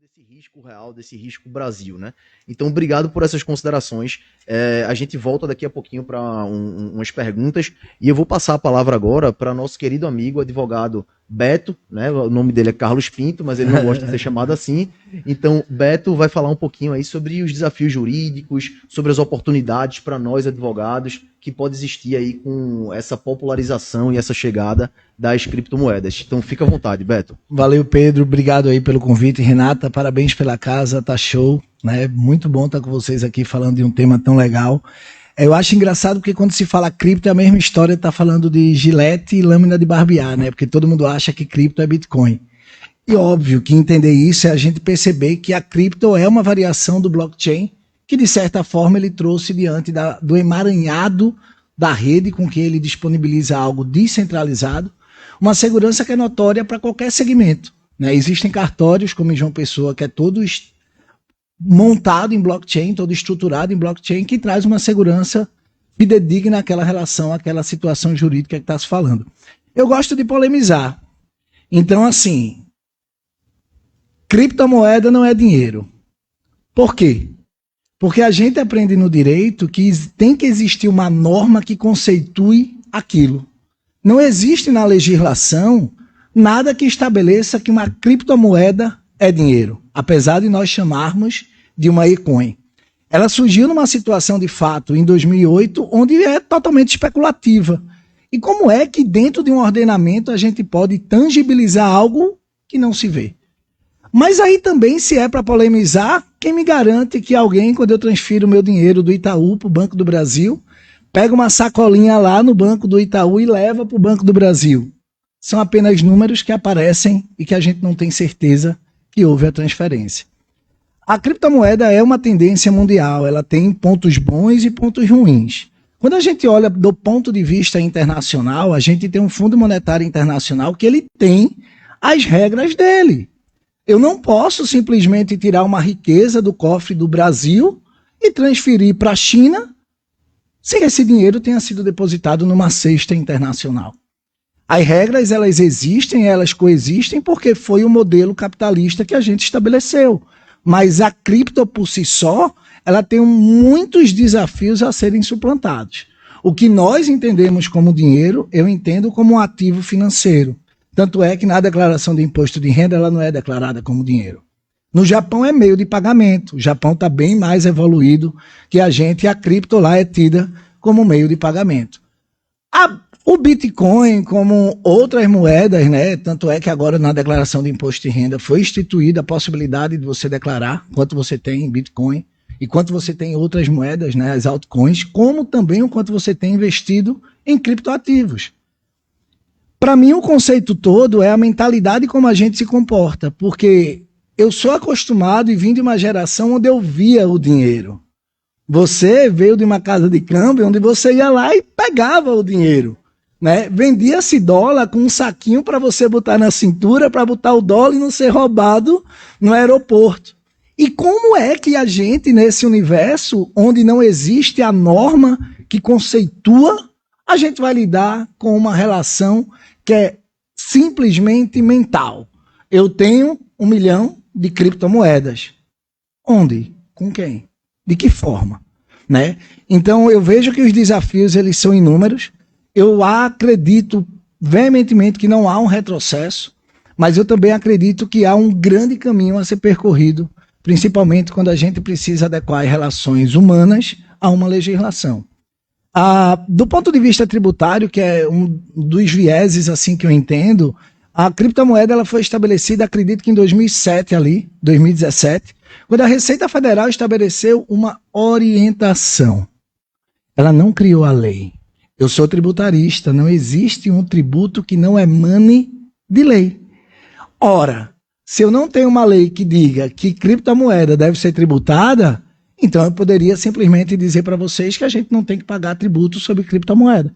desse risco real, desse risco Brasil, né? Então, obrigado por essas considerações. A gente volta daqui a pouquinho para umas perguntas e eu vou passar a palavra agora para nosso querido amigo, advogado Beto, né? O nome dele é Carlos Pinto, mas ele não gosta de ser chamado assim. Então, Beto vai falar um pouquinho aí sobre os desafios jurídicos, sobre as oportunidades para nós advogados que pode existir aí com essa popularização e essa chegada das criptomoedas. Então, fica à vontade, Beto. Valeu, Pedro. Obrigado aí pelo convite. Renata, parabéns pela casa, tá show, né? Muito bom estar com vocês aqui falando de um tema tão legal. Eu acho engraçado porque quando se fala cripto é a mesma história, tá falando de gilete e lâmina de barbear, né? Porque todo mundo acha que cripto é Bitcoin. E óbvio que entender isso é a gente perceber que a cripto é uma variação do blockchain que, de certa forma, ele trouxe diante do emaranhado da rede com que ele disponibiliza algo descentralizado, uma segurança que é notória para qualquer segmento, né? Existem cartórios, como em João Pessoa, que é todo montado em blockchain, todo estruturado em blockchain, que traz uma segurança fidedigna àquela relação, àquela situação jurídica que está se falando. Eu gosto de polemizar. Então, assim, criptomoeda não é dinheiro. Por quê? Porque a gente aprende no direito que tem que existir uma norma que conceitue aquilo. Não existe na legislação nada que estabeleça que uma criptomoeda é dinheiro, apesar de nós chamarmos de uma e-coin. Ela surgiu numa situação de fato em 2008, onde é totalmente especulativa. E como é que dentro de um ordenamento a gente pode tangibilizar algo que não se vê? Mas aí também, se é para polemizar, quem me garante que alguém, quando eu transfiro o meu dinheiro do Itaú para o Banco do Brasil, pega uma sacolinha lá no Banco do Itaú e leva para o Banco do Brasil? São apenas números que aparecem e que a gente não tem certeza que houve a transferência. A criptomoeda é uma tendência mundial, ela tem pontos bons e pontos ruins. Quando a gente olha do ponto de vista internacional, a gente tem um Fundo Monetário Internacional que ele tem as regras dele. Eu não posso simplesmente tirar uma riqueza do cofre do Brasil e transferir para a China sem esse dinheiro tenha sido depositado numa cesta internacional. As regras, elas existem, elas coexistem porque foi o modelo capitalista que a gente estabeleceu. Mas a cripto por si só, ela tem muitos desafios a serem suplantados. O que nós entendemos como dinheiro, eu entendo como um ativo financeiro. Tanto é que na declaração de imposto de renda ela não é declarada como dinheiro. No Japão é meio de pagamento. O Japão está bem mais evoluído que a gente e a cripto lá é tida como meio de pagamento. O Bitcoin, como outras moedas, né? Tanto é que agora na declaração de imposto de renda foi instituída a possibilidade de você declarar quanto você tem em Bitcoin e quanto você tem em outras moedas, né? As altcoins, como também o quanto você tem investido em criptoativos. Para mim, o conceito todo é a mentalidade como a gente se comporta, porque eu sou acostumado e vim de uma geração onde eu via o dinheiro. Você veio de uma casa de câmbio onde você ia lá e pegava o dinheiro, né? Vendia-se dólar com um saquinho para você botar na cintura, para botar o dólar e não ser roubado no aeroporto. E como é que a gente, nesse universo onde não existe a norma que conceitua, a gente vai lidar com uma relação que é simplesmente mental? Eu tenho 1 milhão de criptomoedas. Onde? Com quem? De que forma? Né? Então eu vejo que os desafios eles são inúmeros. Eu acredito veementemente que não há um retrocesso, mas eu também acredito que há um grande caminho a ser percorrido, principalmente quando a gente precisa adequar as relações humanas a uma legislação. Do ponto de vista tributário, que é um dos vieses assim que eu entendo, a criptomoeda ela foi estabelecida, acredito que em 2007 ali, 2017, quando a Receita Federal estabeleceu uma orientação. Ela não criou a lei. Eu sou tributarista, não existe um tributo que não emane de lei. Ora, se eu não tenho uma lei que diga que criptomoeda deve ser tributada, então eu poderia simplesmente dizer para vocês que a gente não tem que pagar tributo sobre criptomoeda.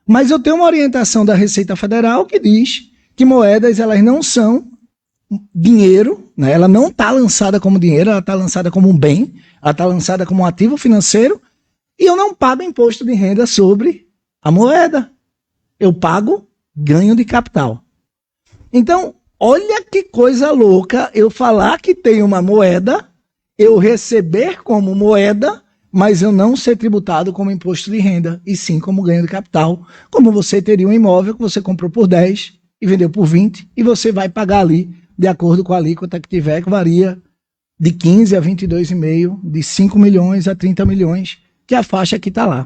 Mas eu tenho uma orientação da Receita Federal que diz que moedas elas não são dinheiro, né? Ela não está lançada como dinheiro, ela está lançada como um bem, ela está lançada como um ativo financeiro e eu não pago imposto de renda sobre a moeda. Eu pago ganho de capital. Então, Olha que coisa louca eu falar que tem uma moeda, eu receber como moeda, mas eu não ser tributado como imposto de renda, e sim como ganho de capital, como você teria um imóvel que você comprou por 10 e vendeu por 20, e você vai pagar ali, de acordo com a alíquota que tiver, que varia de 15 a 22,5, de 5 milhões a 30 milhões, que é a faixa que está lá.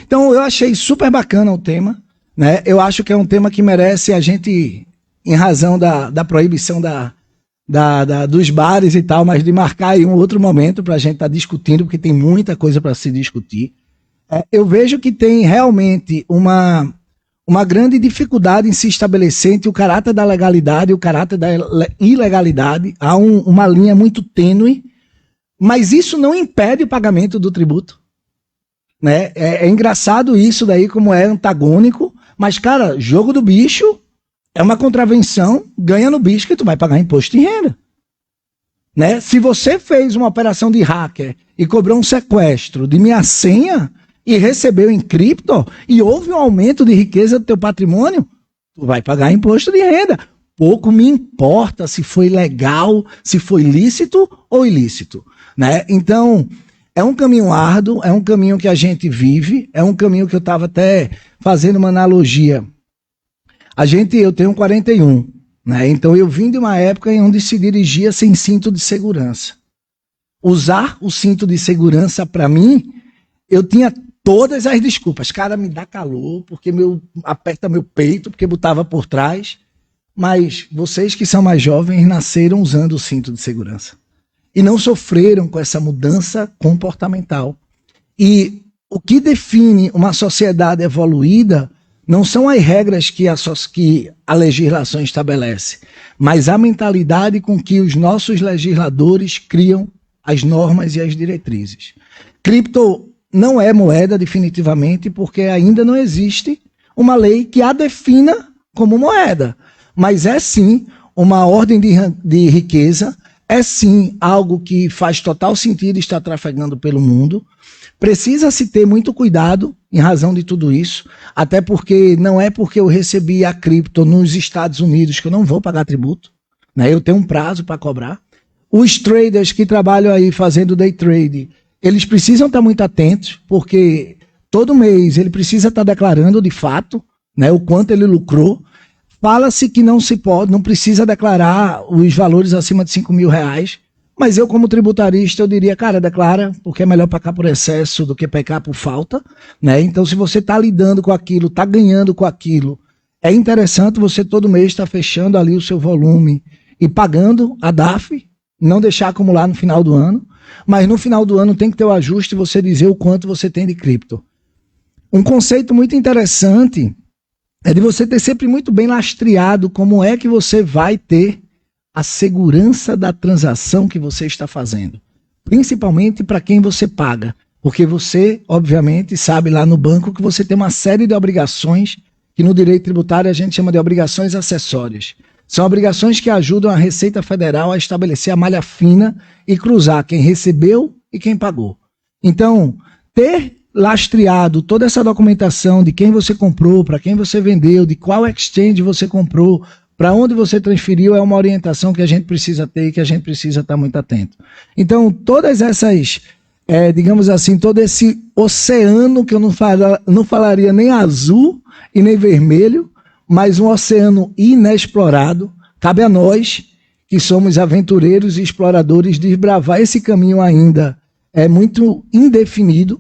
Então eu achei super bacana o tema, né? Eu acho que é um tema que merece a gente, em razão da proibição dos bares e tal, mas de marcar aí um outro momento para a gente estar discutindo, porque tem muita coisa para se discutir. Eu vejo que tem realmente uma grande dificuldade em se estabelecer entre o caráter da legalidade e o caráter da ilegalidade. Há uma linha muito tênue, mas isso não impede o pagamento do tributo. Né? É engraçado isso daí, como é antagônico, mas, cara, jogo do bicho é uma contravenção, ganha no bicho que tu vai pagar imposto de renda. Né? Se você fez uma operação de hacker e cobrou um sequestro de minha senha e recebeu em cripto e houve um aumento de riqueza do teu patrimônio, tu vai pagar imposto de renda. Pouco me importa se foi legal, se foi lícito ou ilícito. Né? Então, é um caminho árduo, é um caminho que a gente vive, é um caminho que eu estava até fazendo uma analogia. Eu tenho 41, né? Então eu vim de uma época em onde se dirigia sem cinto de segurança. Usar o cinto de segurança, para mim, eu tinha todas as desculpas. Cara, me dá calor, porque aperta meu peito, porque botava por trás. Mas vocês que são mais jovens nasceram usando o cinto de segurança. E não sofreram com essa mudança comportamental. E o que define uma sociedade evoluída não são as regras que a legislação estabelece, mas a mentalidade com que os nossos legisladores criam as normas e as diretrizes. Cripto não é moeda definitivamente, porque ainda não existe uma lei que a defina como moeda, mas é sim uma ordem de riqueza, é sim algo que faz total sentido estar trafegando pelo mundo. Precisa-se ter muito cuidado em razão de tudo isso, até porque não é porque eu recebi a cripto nos Estados Unidos que eu não vou pagar tributo, né? Eu tenho um prazo para cobrar. Os traders que trabalham aí fazendo day trade, eles precisam estar muito atentos, porque todo mês ele precisa estar declarando de fato, né, o quanto ele lucrou. Fala-se que não precisa declarar os valores acima de R$5.000, mas eu, como tributarista, eu diria, cara, declara, porque é melhor pecar por excesso do que pecar por falta, né? Então, se você está lidando com aquilo, está ganhando com aquilo, é interessante você todo mês estar fechando ali o seu volume e pagando a DAF, não deixar acumular no final do ano, mas no final do ano tem que ter o ajuste e você dizer o quanto você tem de cripto. Um conceito muito interessante é de você ter sempre muito bem lastreado como é que você vai ter a segurança da transação que você está fazendo. Principalmente para quem você paga. Porque você, obviamente, sabe lá no banco que você tem uma série de obrigações que no direito tributário a gente chama de obrigações acessórias. São obrigações que ajudam a Receita Federal a estabelecer a malha fina e cruzar quem recebeu e quem pagou. Então, ter lastreado toda essa documentação de quem você comprou, para quem você vendeu, de qual exchange você comprou, para onde você transferiu, é uma orientação que a gente precisa ter e que a gente precisa estar muito atento. Então, todas essas, digamos assim, todo esse oceano que eu não falaria nem azul e nem vermelho, mas um oceano inexplorado, cabe a nós, que somos aventureiros e exploradores, desbravar esse caminho ainda muito indefinido,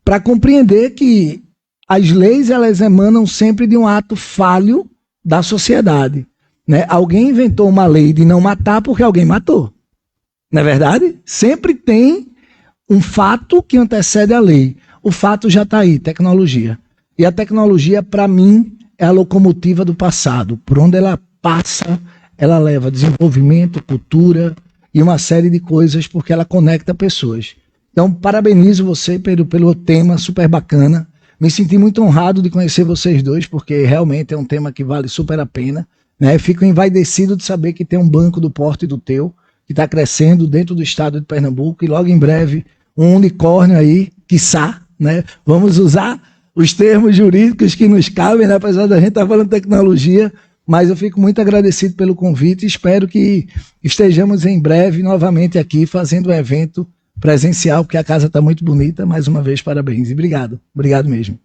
para compreender que as leis elas emanam sempre de um ato falho da sociedade. Né? Alguém inventou uma lei de não matar porque alguém matou. Não é verdade? Sempre tem um fato que antecede a lei. O fato já está aí, tecnologia. E a tecnologia, para mim, é a locomotiva do passado. Por onde ela passa, ela leva desenvolvimento, cultura e uma série de coisas, porque ela conecta pessoas. Então, parabenizo você pelo tema super bacana. Me senti muito honrado de conhecer vocês dois, porque realmente é um tema que vale super a pena. Né? Fico envaidecido de saber que tem um banco do porte do teu, que está crescendo dentro do estado de Pernambuco, e logo em breve um unicórnio aí, quiçá, né? Vamos usar os termos jurídicos que nos cabem, né? Apesar da gente estar falando de tecnologia, Mas eu fico muito agradecido pelo convite e espero que estejamos em breve novamente aqui fazendo um evento presencial, porque a casa está muito bonita. Mais uma vez, parabéns e obrigado. Obrigado mesmo.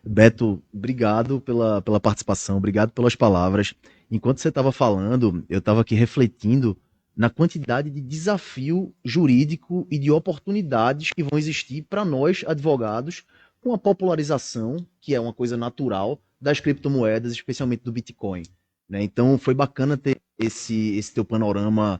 Beto, obrigado pela participação, obrigado pelas palavras. Enquanto você estava falando, eu estava aqui refletindo na quantidade de desafio jurídico e de oportunidades que vão existir para nós, advogados, com a popularização, que é uma coisa natural, das criptomoedas, especialmente do Bitcoin, né? Então foi bacana ter esse teu panorama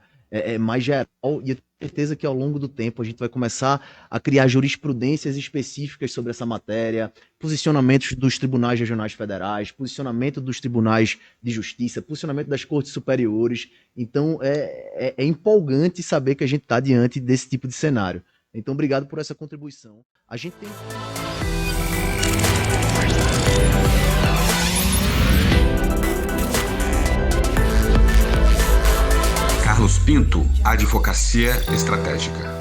mais geral, e eu tenho certeza que ao longo do tempo a gente vai começar a criar jurisprudências específicas sobre essa matéria, posicionamentos dos tribunais regionais federais, posicionamento dos tribunais de justiça, posicionamento das cortes superiores. Então é empolgante saber que a gente está diante desse tipo de cenário. Então obrigado por essa contribuição. A gente tem... Carlos Pinto, Advocacia Estratégica.